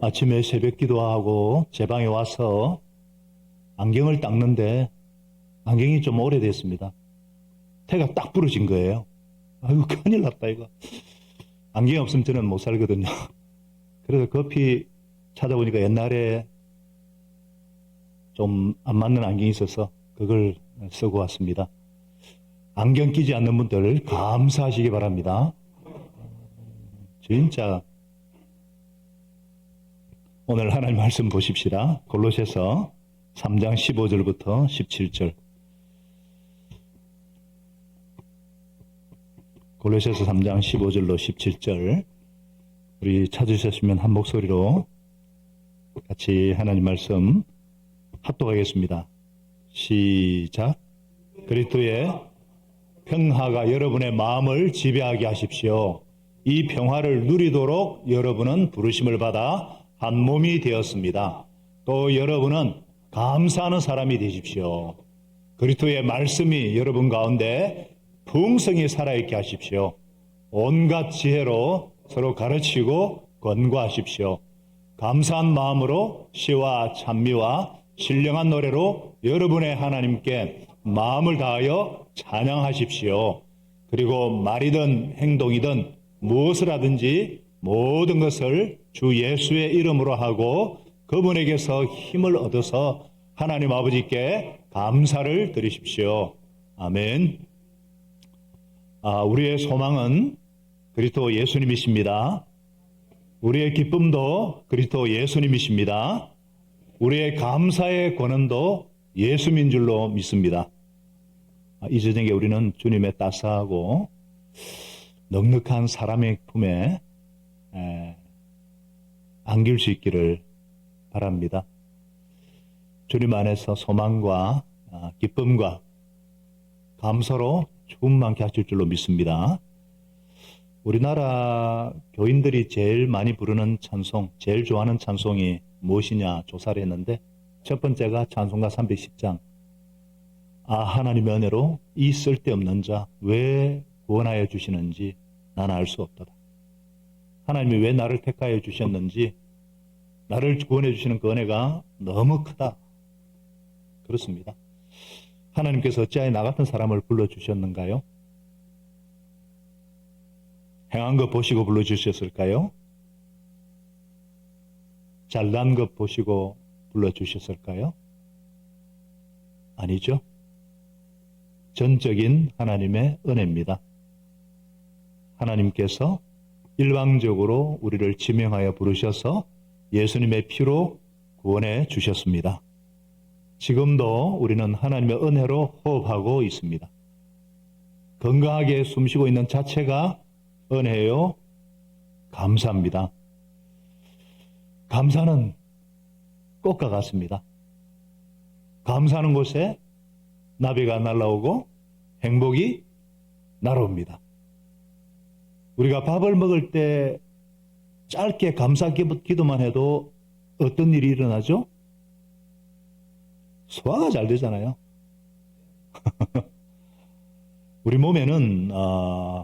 아침에 새벽 기도하고 제 방에 와서 안경을 닦는데 안경이 좀 오래됐습니다. 태가 딱 부러진 거예요. 아이고, 큰일 났다, 이거. 안경이 없으면 저는 못 살거든요. 그래서 급히 찾아보니까 옛날에 좀 안 맞는 안경이 있어서 그걸 쓰고 왔습니다. 안경 끼지 않는 분들 감사하시기 바랍니다. 진짜 오늘 하나님 말씀 보십시다. 골로새서 3장 15절부터 17절. 골로새서 3장 15절로 17절. 우리 찾으셨으면 한 목소리로 같이 하나님 말씀 합독하겠습니다. 시작. 그리스도의 평화가 여러분의 마음을 지배하게 하십시오. 이 평화를 누리도록 여러분은 부르심을 받아 한 몸이 되었습니다. 또 여러분은 감사하는 사람이 되십시오. 그리스도의 말씀이 여러분 가운데 풍성히 살아있게 하십시오. 온갖 지혜로 서로 가르치고 권고하십시오. 감사한 마음으로 시와 찬미와 신령한 노래로 여러분의 하나님께 마음을 다하여 찬양하십시오. 그리고 말이든 행동이든 무엇을 하든지 모든 것을 주 예수의 이름으로 하고 그분에게서 힘을 얻어서 하나님 아버지께 감사를 드리십시오. 아멘. 우리의 소망은 그리스도 예수님이십니다. 우리의 기쁨도 그리스도 예수님이십니다. 우리의 감사의 권한도 예수민 줄로 믿습니다. 이 저녁에 우리는 주님의 따스하고 넉넉한 사람의 품에 안길 수 있기를 바랍니다. 주님 안에서 소망과 기쁨과 감사로 충만케 하실 줄로 믿습니다. 우리나라 교인들이 제일 많이 부르는 찬송, 제일 좋아하는 찬송이 무엇이냐 조사를 했는데 첫 번째가 찬송가 310장. 하나님의 은혜로 이 쓸데없는 자 왜 구원하여 주시는지 나는 알 수 없도다. 하나님이 왜 나를 택하여 주셨는지 나를 구원해 주시는 그 은혜가 너무 크다. 그렇습니다. 하나님께서 어찌하여 나 같은 사람을 불러주셨는가요? 행한 것 보시고 불러주셨을까요? 잘난 것 보시고 불러주셨을까요? 아니죠. 전적인 하나님의 은혜입니다. 하나님께서 일방적으로 우리를 지명하여 부르셔서 예수님의 피로 구원해 주셨습니다. 지금도 우리는 하나님의 은혜로 호흡하고 있습니다. 건강하게 숨쉬고 있는 자체가 은혜요. 감사합니다. 감사는 꽃과 같습니다. 감사하는 곳에 나비가 날아오고 행복이 날아옵니다. 우리가 밥을 먹을 때 짧게 감사 기도만 해도 어떤 일이 일어나죠? 소화가 잘 되잖아요. 우리 몸에는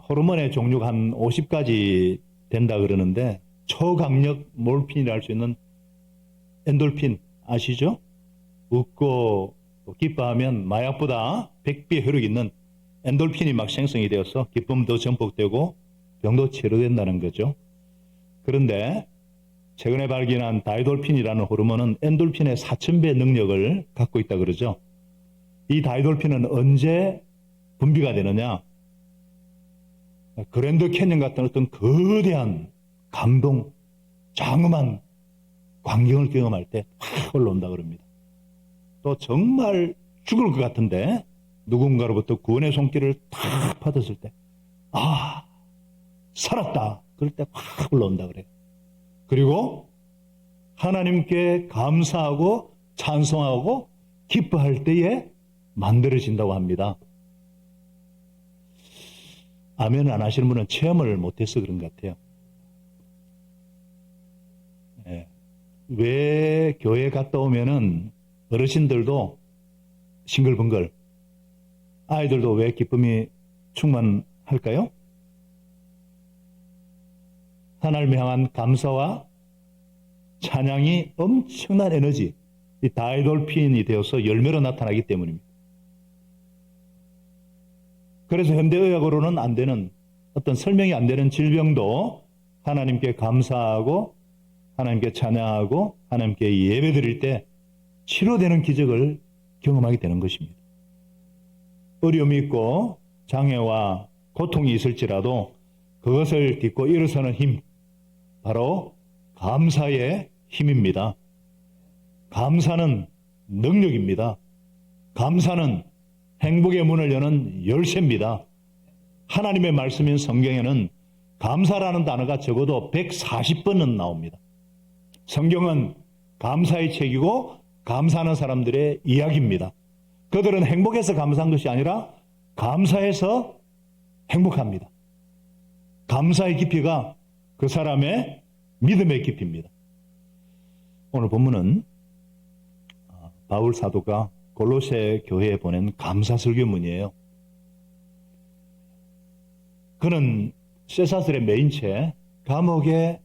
호르몬의 종류가 한 50가지 된다 그러는데 초강력 몰핀이라 할 수 있는 엔돌핀 아시죠? 웃고 기뻐하면 마약보다 100배 효력이 있는 엔돌핀이 막 생성이 되어서 기쁨도 전복되고 병도 치료된다는 거죠. 그런데 최근에 발견한 다이돌핀이라는 호르몬은 엔돌핀의 4000배 능력을 갖고 있다 그러죠. 이 다이돌핀은 언제 분비가 되느냐? 그랜드 캐년 같은 어떤 거대한 감동, 장엄한 광경을 경험할 때 확 올라온다 그럽니다. 또 정말 죽을 것 같은데 누군가로부터 구원의 손길을 탁 받았을 때 살았다. 그럴 때 확 올라온다 그래요. 그리고 하나님께 감사하고 찬송하고 기뻐할 때에 만들어진다고 합니다. 아멘 안 하시는 분은 체험을 못해서 그런 것 같아요. 왜 교회 갔다 오면은 어르신들도 싱글벙글, 아이들도 왜 기쁨이 충만할까요? 하나님을 향한 감사와 찬양이 엄청난 에너지, 이 다이돌핀이 되어서 열매로 나타나기 때문입니다. 그래서 현대의학으로는 안 되는, 어떤 설명이 안 되는 질병도 하나님께 감사하고 하나님께 찬양하고 하나님께 예배드릴 때 치료되는 기적을 경험하게 되는 것입니다. 어려움이 있고 장애와 고통이 있을지라도 그것을 딛고 일어서는 힘, 바로 감사의 힘입니다. 감사는 능력입니다. 감사는 행복의 문을 여는 열쇠입니다. 하나님의 말씀인 성경에는 감사라는 단어가 적어도 140번은 나옵니다. 성경은 감사의 책이고 감사하는 사람들의 이야기입니다. 그들은 행복해서 감사한 것이 아니라 감사해서 행복합니다. 감사의 깊이가 그 사람의 믿음의 깊이입니다. 오늘 본문은 바울 사도가 골로새 교회에 보낸 감사 설교문이에요. 그는 세사슬의 메인채 감옥에,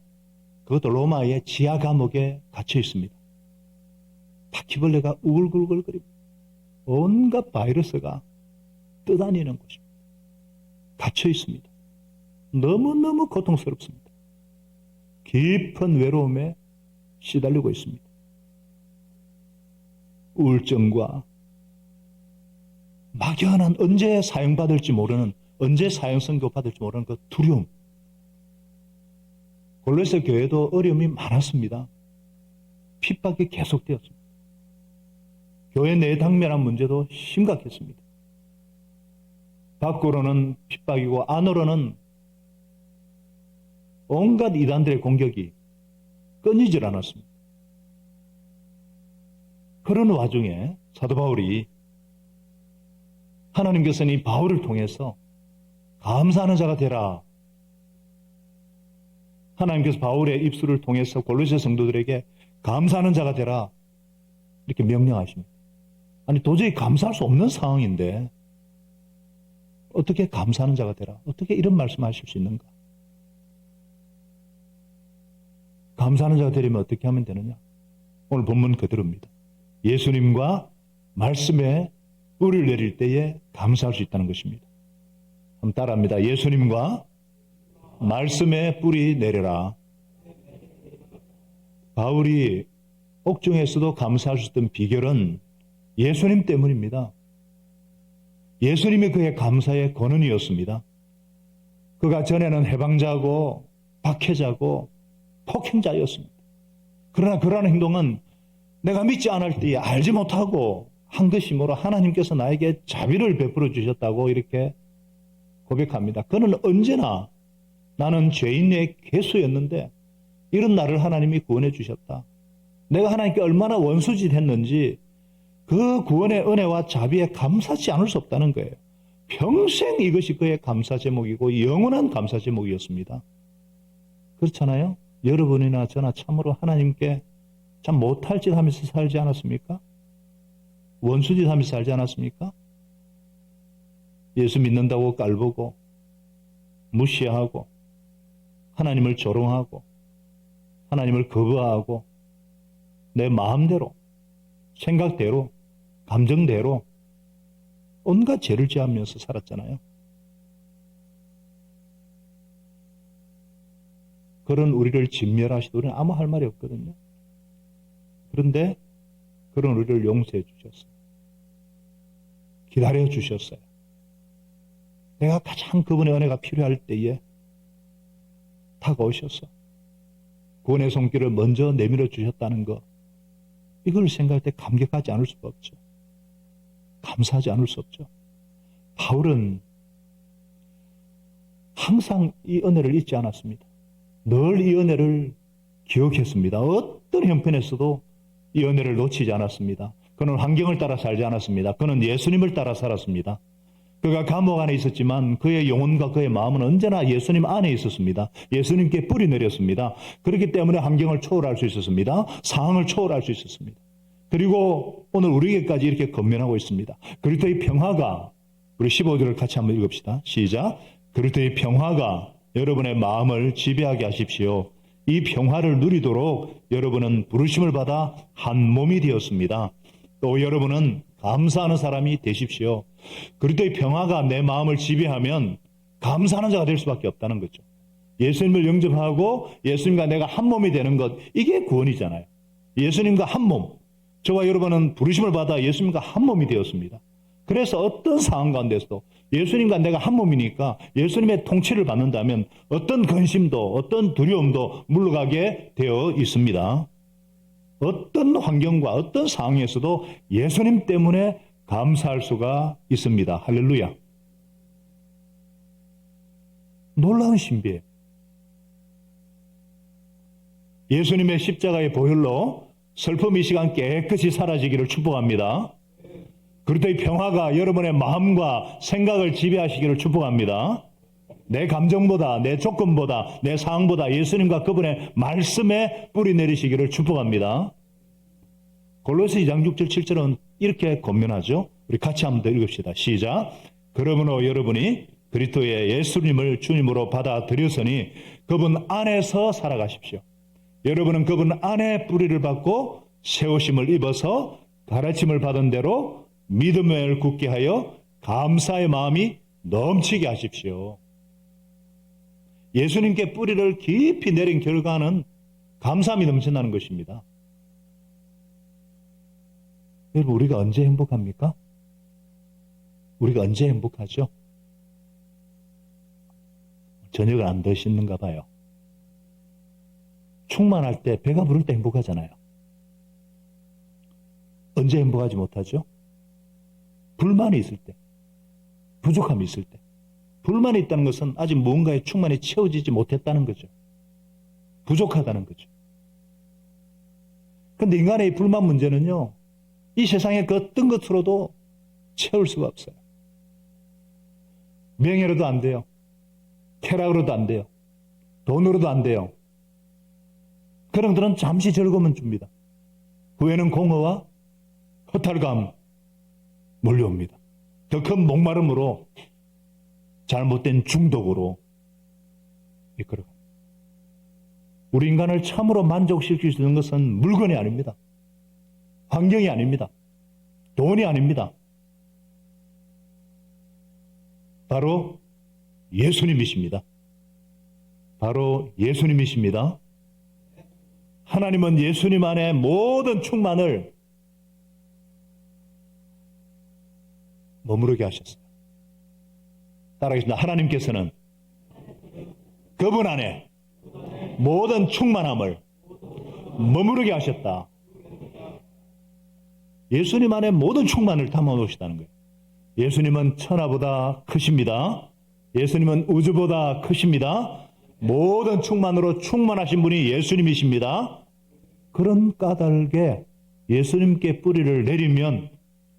그것도 로마의 지하 감옥에 갇혀 있습니다. 바퀴벌레가 우글우글거립니다. 온갖 바이러스가 떠다니는 곳입니다. 갇혀 있습니다. 너무너무 고통스럽습니다. 깊은 외로움에 시달리고 있습니다. 우울증과 막연한 언제 사형받을지 모르는, 언제 사형 선고받을지 모르는 그 두려움. 골로새 교회도 어려움이 많았습니다. 핍박이 계속되었습니다. 교회 내 당면한 문제도 심각했습니다. 밖으로는 핍박이고 안으로는 온갖 이단들의 공격이 끊이질 않았습니다. 그런 와중에 사도 바울이, 하나님께서는 이 바울을 통해서 감사하는 자가 되라, 하나님께서 바울의 입술을 통해서 골로새 성도들에게 감사하는 자가 되라 이렇게 명령하십니다. 아니 도저히 감사할 수 없는 상황인데 어떻게 감사하는 자가 되라, 어떻게 이런 말씀하실 수 있는가? 감사하는 자가 되려면 어떻게 하면 되느냐? 오늘 본문 그대로입니다. 예수님과 말씀에 뿌리를 내릴 때에 감사할 수 있다는 것입니다. 한번 따라합니다. 예수님과 말씀에 뿌리 내려라. 바울이 옥중에서도 감사할 수 있던 비결은 예수님 때문입니다. 예수님이 그의 감사의 권원이었습니다. 그가 전에는 해방자고 박해자고 폭행자였습니다. 그러나 그러한 행동은 내가 믿지 않을 때에 알지 못하고 한 것이 뭐로 하나님께서 나에게 자비를 베풀어 주셨다고 이렇게 고백합니다. 그는 언제나 나는 죄인의 괴수였는데 이런 나를 하나님이 구원해 주셨다. 내가 하나님께 얼마나 원수짓했는지 그 구원의 은혜와 자비에 감사하지 않을 수 없다는 거예요. 평생 이것이 그의 감사 제목이고 영원한 감사 제목이었습니다. 그렇잖아요? 여러분이나 저나 참으로 하나님께 참 못할 짓 하면서 살지 않았습니까? 원수짓 하면서 살지 않았습니까? 예수 믿는다고 깔보고 무시하고 하나님을 조롱하고 하나님을 거부하고 내 마음대로 생각대로 감정대로 온갖 죄를 지으면서 살았잖아요. 그런 우리를 진멸하시도 우리는 아무 할 말이 없거든요. 그런데 그런 우리를 용서해 주셨어요. 기다려 주셨어요. 내가 가장 그분의 은혜가 필요할 때에 다가오셔서 구원의 손길을 먼저 내밀어 주셨다는 것, 이걸 생각할 때 감격하지 않을 수가 없죠. 감사하지 않을 수 없죠. 바울은 항상 이 은혜를 잊지 않았습니다. 늘 이 은혜를 기억했습니다. 어떤 형편에서도 이 은혜를 놓치지 않았습니다. 그는 환경을 따라 살지 않았습니다. 그는 예수님을 따라 살았습니다. 그가 감옥 안에 있었지만 그의 영혼과 그의 마음은 언제나 예수님 안에 있었습니다. 예수님께 뿌리 내렸습니다. 그렇기 때문에 환경을 초월할 수 있었습니다. 상황을 초월할 수 있었습니다. 그리고 오늘 우리에게까지 이렇게 건면하고 있습니다. 그리스도의 평화가, 우리 15절을 같이 한번 읽읍시다. 시작. 그리스도의 평화가 여러분의 마음을 지배하게 하십시오. 이 평화를 누리도록 여러분은 부르심을 받아 한 몸이 되었습니다. 또 여러분은 감사하는 사람이 되십시오. 그리스도의 평화가 내 마음을 지배하면 감사하는 자가 될 수밖에 없다는 거죠. 예수님을 영접하고 예수님과 내가 한 몸이 되는 것, 이게 구원이잖아요. 예수님과 한 몸. 저와 여러분은 부르심을 받아 예수님과 한 몸이 되었습니다. 그래서 어떤 상황 가운데서도 예수님과 내가 한 몸이니까 예수님의 통치를 받는다면 어떤 근심도 어떤 두려움도 물러가게 되어 있습니다. 어떤 환경과 어떤 상황에서도 예수님 때문에 감사할 수가 있습니다. 할렐루야. 놀라운 신비예요. 예수님의 십자가의 보혈로 슬픔 이 시간 깨끗이 사라지기를 축복합니다. 그리스도의 평화가 여러분의 마음과 생각을 지배하시기를 축복합니다. 내 감정보다, 내 조건보다, 내 상황보다 예수님과 그분의 말씀에 뿌리 내리시기를 축복합니다. 골로새 2장 6절 7절은 이렇게 권면하죠. 우리 같이 한번 더 읽읍시다. 시작. 그러므로 여러분이 그리스도의 예수님을 주님으로 받아들였으니 그분 안에서 살아가십시오. 여러분은 그분 안에 뿌리를 받고 세우심을 입어서 가르침을 받은 대로 믿음을 굳게 하여 감사의 마음이 넘치게 하십시오. 예수님께 뿌리를 깊이 내린 결과는 감사함이 넘친다는 것입니다. 여러분, 우리가 언제 행복합니까? 우리가 언제 행복하죠? 저녁을 안 드시는가 봐요. 충만할 때, 배가 부를 때 행복하잖아요. 언제 행복하지 못하죠? 불만이 있을 때, 부족함이 있을 때. 불만이 있다는 것은 아직 무언가에 충만히 채워지지 못했다는 거죠. 부족하다는 거죠. 그런데 인간의 이 불만 문제는요, 이 세상의 그 어떤 것으로도 채울 수가 없어요. 명예로도 안 돼요. 쾌락으로도 안 돼요. 돈으로도 안 돼요. 그런 것들은 잠시 즐거움은 줍니다. 후에는 공허와 허탈감 몰려옵니다. 더 큰 목마름으로 잘못된 중독으로 이끌어갑니다. 우리 인간을 참으로 만족시킬 수 있는 것은 물건이 아닙니다. 환경이 아닙니다. 돈이 아닙니다. 바로 예수님이십니다. 바로 예수님이십니다. 하나님은 예수님 안에 모든 충만을 머무르게 하셨어요. 따라하겠습니다. 하나님께서는 그분 안에 모든 충만함을 머무르게 하셨다. 예수님 안에 모든 충만을 담아놓으시다는 거예요. 예수님은 천하보다 크십니다. 예수님은 우주보다 크십니다. 모든 충만으로 충만하신 분이 예수님이십니다. 그런 까닭에 예수님께 뿌리를 내리면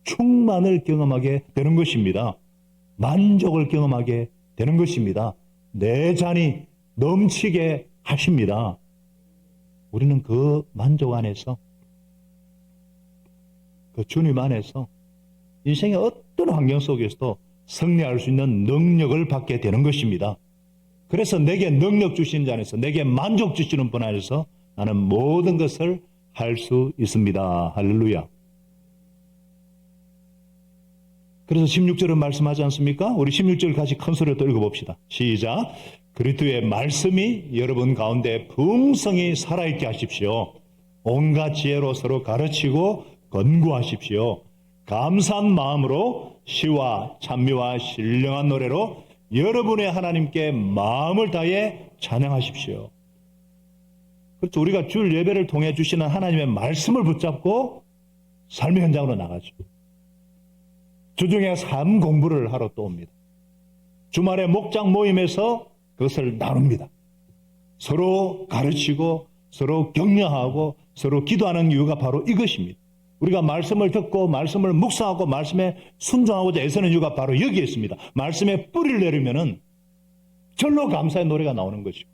충만을 경험하게 되는 것입니다. 만족을 경험하게 되는 것입니다. 내 잔이 넘치게 하십니다. 우리는 그 만족 안에서, 그 주님 안에서 인생의 어떤 환경 속에서도 승리할 수 있는 능력을 받게 되는 것입니다. 그래서 내게 능력 주시는 자 안에서, 내게 만족 주시는 분 안에서 나는 모든 것을 할 수 있습니다. 할렐루야. 그래서 16절은 말씀하지 않습니까? 우리 16절 같이 큰 소리로 또 읽어봅시다. 시작. 그리스도의 말씀이 여러분 가운데 풍성히 살아있게 하십시오. 온갖 지혜로 서로 가르치고 권고하십시오. 감사한 마음으로 시와 찬미와 신령한 노래로 여러분의 하나님께 마음을 다해 찬양하십시오. 그렇죠. 우리가 주일 예배를 통해 주시는 하나님의 말씀을 붙잡고 삶의 현장으로 나가죠. 주중에 삶 공부를 하러 또 옵니다. 주말에 목장 모임에서 그것을 나눕니다. 서로 가르치고 서로 격려하고 서로 기도하는 이유가 바로 이것입니다. 우리가 말씀을 듣고 말씀을 묵상하고 말씀에 순종하고자 애쓰는 이유가 바로 여기에 있습니다. 말씀에 뿌리를 내리면은 절로 감사의 노래가 나오는 것이고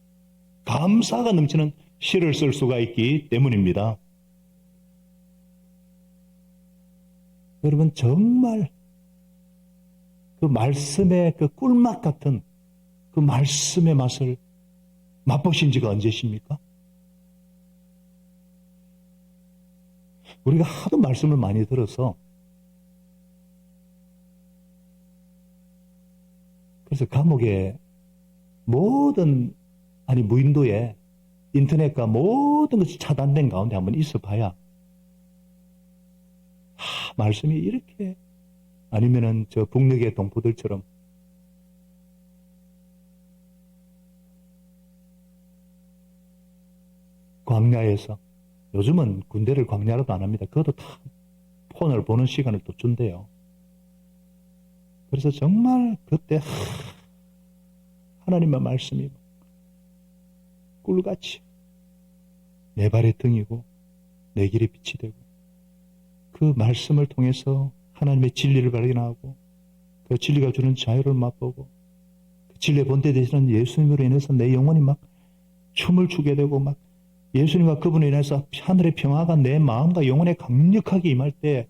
감사가 넘치는 시를 쓸 수가 있기 때문입니다. 여러분 정말 그 말씀의 그 꿀맛 같은 그 말씀의 맛을 맛보신 지가 언제십니까? 우리가 하도 말씀을 많이 들어서 그래서 감옥에 무인도에 인터넷과 모든 것이 차단된 가운데 한번 있어 봐야 말씀이 이렇게 아니면은 저 북녘의 동포들처럼 광야에서 요즘은 군대를 광야로도 안 합니다. 그것도 다 폰을 보는 시간을 또 준대요. 그래서 정말 그때 하나님의 말씀이 꿀같이 내 발의 등이고 내 길의 빛이 되고 그 말씀을 통해서 하나님의 진리를 발견하고 그 진리가 주는 자유를 맛보고 그 진리의 본때 되시는 예수님으로 인해서 내 영혼이 막 춤을 추게 되고 막 예수님과 그분으로 인해서 하늘의 평화가 내 마음과 영혼에 강력하게 임할 때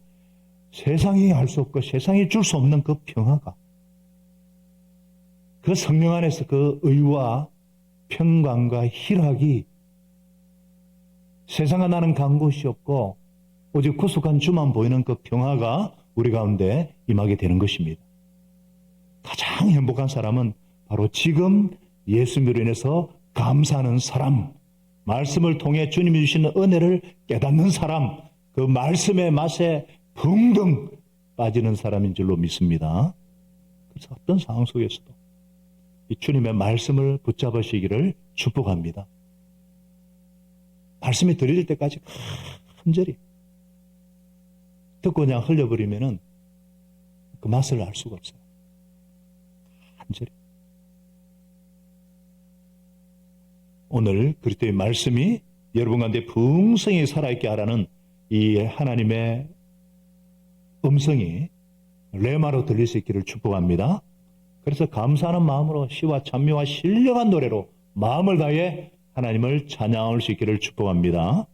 세상이 알 수 없고 세상이 줄 수 없는 그 평화가 그 성령 안에서 그 의와 평강과 희락이 세상과 나는 간 곳이 없고 오직 구속한 주만 보이는 그 평화가 우리 가운데 임하게 되는 것입니다. 가장 행복한 사람은 바로 지금 예수님으로 인해서 감사하는 사람, 말씀을 통해 주님이 주시는 은혜를 깨닫는 사람, 그 말씀의 맛에 붕덩 빠지는 사람인 줄로 믿습니다. 그래서 어떤 상황 속에서도 이 주님의 말씀을 붙잡으시기를 축복합니다. 말씀이 들릴 때까지 간절히 듣고 그냥 흘려버리면은 그 맛을 알 수가 없어요. 간절히. 오늘 그리스도의 말씀이 여러분 가운데 풍성히 살아있게 하라는 이 하나님의 음성이 레마로 들릴 수 있기를 축복합니다. 그래서 감사하는 마음으로 시와 찬미와 신령한 노래로 마음을 다해 하나님을 찬양할 수 있기를 축복합니다.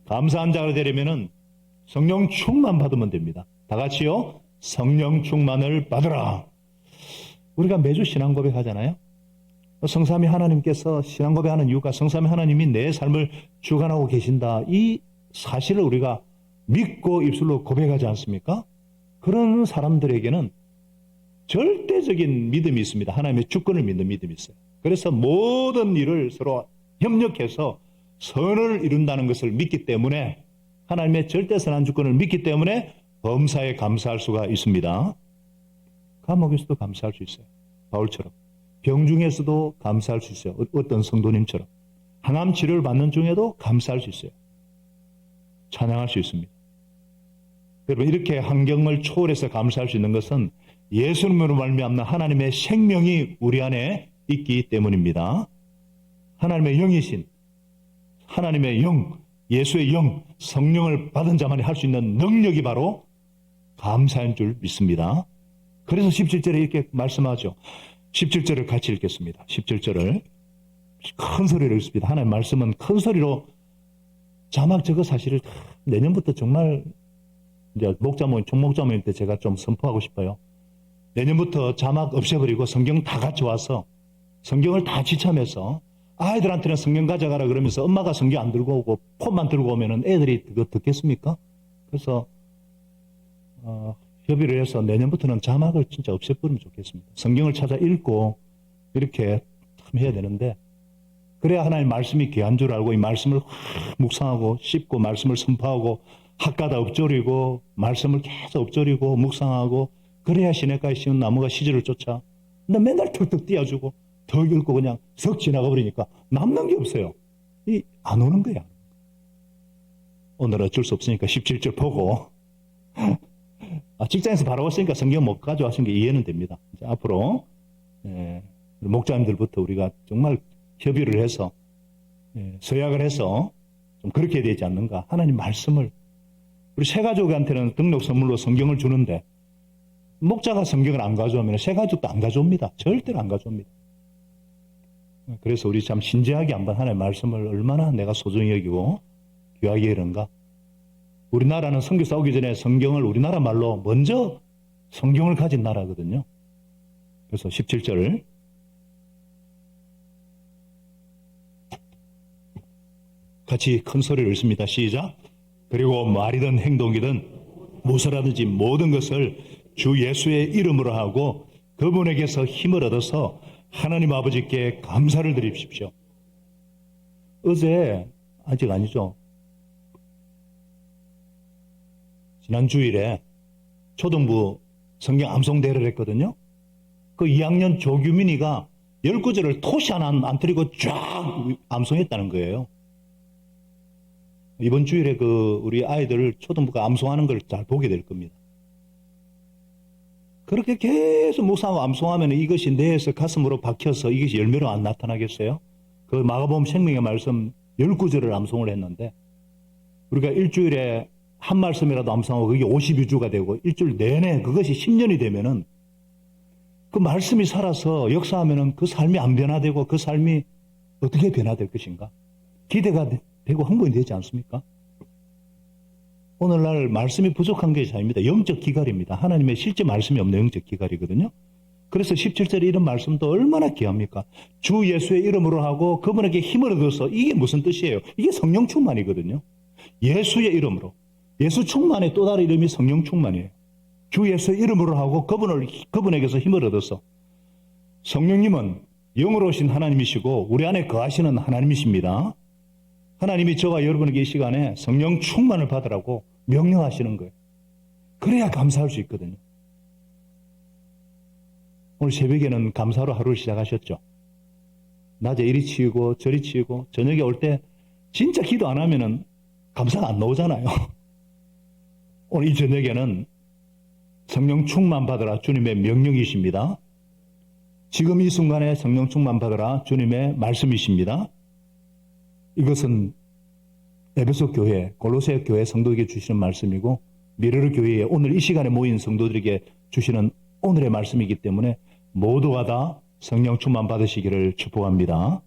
감사한 자가 되려면은 성령 충만 받으면 됩니다. 다 같이요. 성령 충만을 받으라. 우리가 매주 신앙 고백하잖아요. 성삼위 하나님께서 신앙 고백하는 이유가 성삼위 하나님이 내 삶을 주관하고 계신다. 이 사실을 우리가 믿고 입술로 고백하지 않습니까? 그런 사람들에게는 절대적인 믿음이 있습니다. 하나님의 주권을 믿는 믿음이 있어요. 그래서 모든 일을 서로 협력해서 선을 이룬다는 것을 믿기 때문에 하나님의 절대선한 주권을 믿기 때문에 범사에 감사할 수가 있습니다. 감옥에서도 감사할 수 있어요. 바울처럼. 병 중에서도 감사할 수 있어요. 어떤 성도님처럼. 항암 치료를 받는 중에도 감사할 수 있어요. 찬양할 수 있습니다. 여러분 이렇게 환경을 초월해서 감사할 수 있는 것은 예수님으로 말미암는 하나님의 생명이 우리 안에 있기 때문입니다. 하나님의 영이신 하나님의 영, 예수의 영, 성령을 받은 자만이 할 수 있는 능력이 바로 감사인 줄 믿습니다. 그래서 17절에 이렇게 말씀하죠. 17절을 같이 읽겠습니다. 17절을 큰 소리로 읽습니다. 하나님의 말씀은 큰 소리로 자막 저거 사실을 내년부터 정말 이제 총목자 모임 때 제가 좀 선포하고 싶어요. 내년부터 자막 없애버리고 성경 다 같이 와서 성경을 다 지참해서 아이들한테는 성경 가져가라 그러면서 엄마가 성경 안 들고 오고 폰만 들고 오면은 애들이 그거 듣겠습니까? 그래서 협의를 해서 내년부터는 자막을 진짜 없애버리면 좋겠습니다. 성경을 찾아 읽고 이렇게 참 해야 되는데 그래야 하나님 말씀이 귀한 줄 알고 이 말씀을 묵상하고 씹고 말씀을 선포하고 학가다 엎조리고 말씀을 계속 엎조리고 묵상하고 그래야 시냇가에 심은 나무가 시절을 쫓아. 근데 맨날 턱턱 띄워주고 더 읽고 그냥 석 지나가 버리니까 남는 게 없어요. 안 오는 거야. 오늘 어쩔 수 없으니까 17절 보고 직장에서 바로 왔으니까 성경 못 가져와신 게 이해는 됩니다. 이제 앞으로 목자님들부터 우리가 정말 협의를 해서 서약을 해서 좀 그렇게 되지 않는가. 하나님 말씀을 우리 새가족한테는 등록 선물로 성경을 주는데 목자가 성경을 안 가져오면 새가족도 안 가져옵니다. 절대로 안 가져옵니다. 그래서 우리 참 신중하게 한번 하나님의 말씀을 얼마나 내가 소중히 여기고 귀하게 여기는가. 우리나라는 선교사 오기 전에 성경을 우리나라 말로 먼저 성경을 가진 나라거든요. 그래서 17절 같이 큰 소리로 읽습니다. 시작. 그리고 말이든 행동이든 무엇이라든지 모든 것을 주 예수의 이름으로 하고 그분에게서 힘을 얻어서 하나님 아버지께 감사를 드립시오. 어제, 아직 아니죠. 지난 주일에 초등부 성경 암송대회를 했거든요. 그 2학년 조규민이가 10구절을 토시 하나 안 틀리고 쫙 암송했다는 거예요. 이번 주일에 우리 아이들 초등부가 암송하는 걸 잘 보게 될 겁니다. 그렇게 계속 묵상하고 암송하면 이것이 뇌에서 가슴으로 박혀서 이것이 열매로 안 나타나겠어요? 그 마가복음 생명의 말씀 10구절을 암송을 했는데 우리가 일주일에 한 말씀이라도 암송하고 그게 52주가 되고 일주일 내내 그것이 10년이 되면은 그 말씀이 살아서 역사하면은 그 삶이 안 변화되고 그 삶이 어떻게 변화될 것인가? 기대가 되고 흥분이 되지 않습니까? 오늘날 말씀이 부족한 게 아닙니다. 영적 기갈입니다. 하나님의 실제 말씀이 없는 영적 기갈이거든요. 그래서 17절에 이런 말씀도 얼마나 귀합니까? 주 예수의 이름으로 하고 그분에게 힘을 얻어서 이게 무슨 뜻이에요? 이게 성령 충만이거든요. 예수의 이름으로. 예수 충만의 또 다른 이름이 성령 충만이에요. 주 예수의 이름으로 하고 그분에게서 힘을 얻어서 성령님은 영으로 오신 하나님이시고 우리 안에 거하시는 하나님이십니다. 하나님이 저와 여러분에게 이 시간에 성령 충만을 받으라고 명령하시는 거예요. 그래야 감사할 수 있거든요. 오늘 새벽에는 감사로 하루를 시작하셨죠. 낮에 이리 치이고 저리 치이고 저녁에 올 때 진짜 기도 안 하면은 감사가 안 나오잖아요. 오늘 이 저녁에는 성령 충만 받으라 주님의 명령이십니다. 지금 이 순간에 성령 충만 받으라 주님의 말씀이십니다. 이것은 에베소 교회, 골로새 교회 성도에게 주시는 말씀이고 미르르 교회에 오늘 이 시간에 모인 성도들에게 주시는 오늘의 말씀이기 때문에 모두가 다 성령 충만 받으시기를 축복합니다.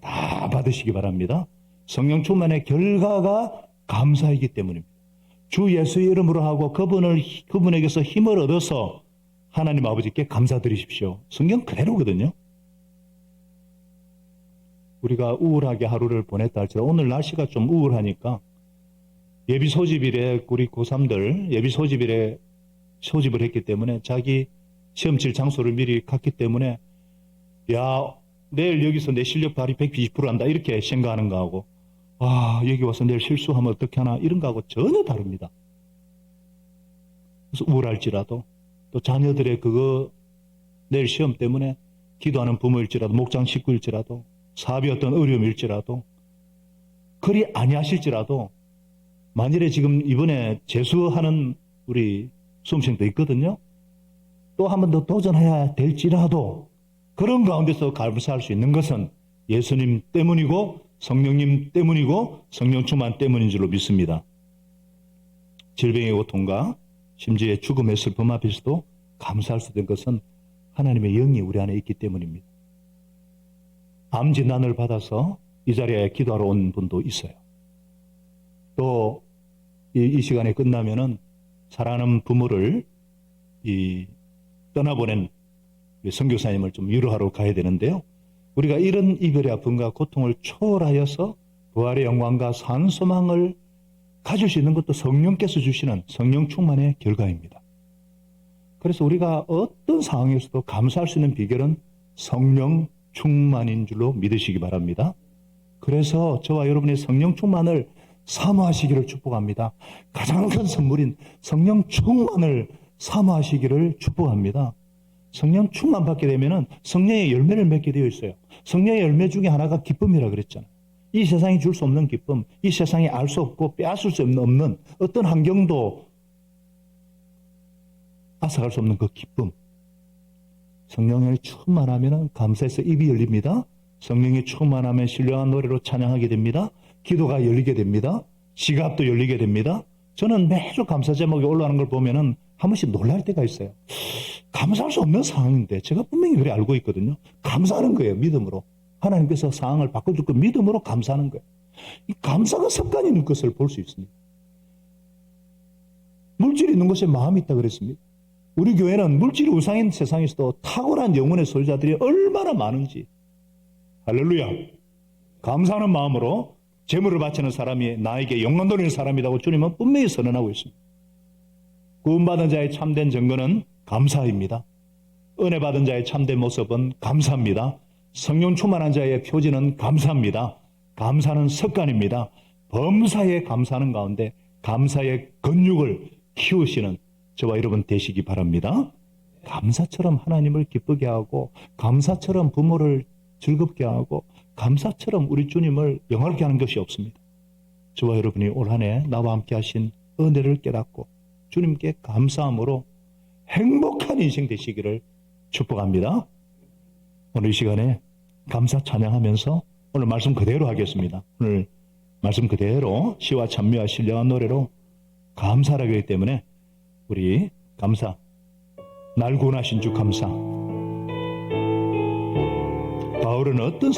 다 받으시기 바랍니다. 성령 충만의 결과가 감사이기 때문입니다. 주 예수의 이름으로 하고 그분에게서 힘을 얻어서 하나님 아버지께 감사드리십시오. 성경 그대로거든요. 우리가 우울하게 하루를 보냈다 할지라도 오늘 날씨가 좀 우울하니까 예비 소집일에 우리 고3들 예비 소집일에 소집을 했기 때문에 자기 시험 칠 장소를 미리 갔기 때문에 야 내일 여기서 내 실력 발휘 120% 한다 이렇게 생각하는 거하고 여기 와서 내일 실수하면 어떻게 하나 이런 거하고 전혀 다릅니다. 그래서 우울할지라도 또 자녀들의 내일 시험 때문에 기도하는 부모일지라도 목장 식구일지라도 사업이 어떤 어려움일지라도 그리 아니하실지라도 만일에 지금 이번에 재수하는 우리 수험생도 있거든요. 또 한 번 더 도전해야 될지라도 그런 가운데서 감사할 수 있는 것은 예수님 때문이고 성령님 때문이고 성령 충만 때문인 줄로 믿습니다. 질병의 고통과 심지어 죽음의 슬픔 앞에서도 감사할 수 있는 것은 하나님의 영이 우리 안에 있기 때문입니다. 암 진단을 받아서 이 자리에 기도하러 온 분도 있어요. 또 이 시간에 끝나면은 사랑하는 부모를 떠나보낸 선교사님을 좀 위로하러 가야 되는데요. 우리가 이런 이별의 아픔과 고통을 초월하여서 부활의 영광과 산소망을 가질 수 있는 것도 성령께서 주시는 성령 충만의 결과입니다. 그래서 우리가 어떤 상황에서도 감사할 수 있는 비결은 성령 충만인 줄로 믿으시기 바랍니다. 그래서 저와 여러분의 성령 충만을 사모하시기를 축복합니다. 가장 큰 선물인 성령 충만을 사모하시기를 축복합니다. 성령 충만 받게 되면 성령의 열매를 맺게 되어 있어요. 성령의 열매 중에 하나가 기쁨이라 그랬잖아요. 이 세상이 줄 수 없는 기쁨, 이 세상이 알 수 없고 빼앗을 수 없는 어떤 환경도 앗아갈 수 없는 그 기쁨. 성령이 충만하면 감사해서 입이 열립니다. 성령이 충만하면 신령한 노래로 찬양하게 됩니다. 기도가 열리게 됩니다. 지갑도 열리게 됩니다. 저는 매주 감사 제목이 올라가는 걸 보면은 한 번씩 놀랄 때가 있어요. 감사할 수 없는 상황인데 제가 분명히 그래 알고 있거든요. 감사하는 거예요. 믿음으로. 하나님께서 상황을 바꿔줄 거 믿음으로 감사하는 거예요. 이 감사가 습관이 있는 것을 볼 수 있습니다. 물질이 있는 것에 마음이 있다 그랬습니다. 우리 교회는 물질이 우상인 세상에서도 탁월한 영혼의 소유자들이 얼마나 많은지 할렐루야 감사하는 마음으로 재물을 바치는 사람이 나에게 영광 돌리는 사람이라고 주님은 분명히 선언하고 있습니다. 구원받은 자의 참된 증거는 감사입니다. 은혜 받은 자의 참된 모습은 감사입니다. 성령 충만한 자의 표지는 감사입니다. 감사는 습관입니다. 범사에 감사하는 가운데 감사의 근육을 키우시는 저와 여러분 되시기 바랍니다. 감사처럼 하나님을 기쁘게 하고, 감사처럼 부모를 즐겁게 하고, 감사처럼 우리 주님을 영화롭게 하는 것이 없습니다. 저와 여러분이 올 한 해 나와 함께 하신 은혜를 깨닫고 주님께 감사함으로 행복한 인생 되시기를 축복합니다. 오늘 이 시간에 감사 찬양하면서 오늘 말씀 그대로 하겠습니다. 오늘 말씀 그대로 시와 찬미와 신령한 노래로 감사를 하기 때문에 우리 감사, 날 구원하신 주 감사. 바울은 어떤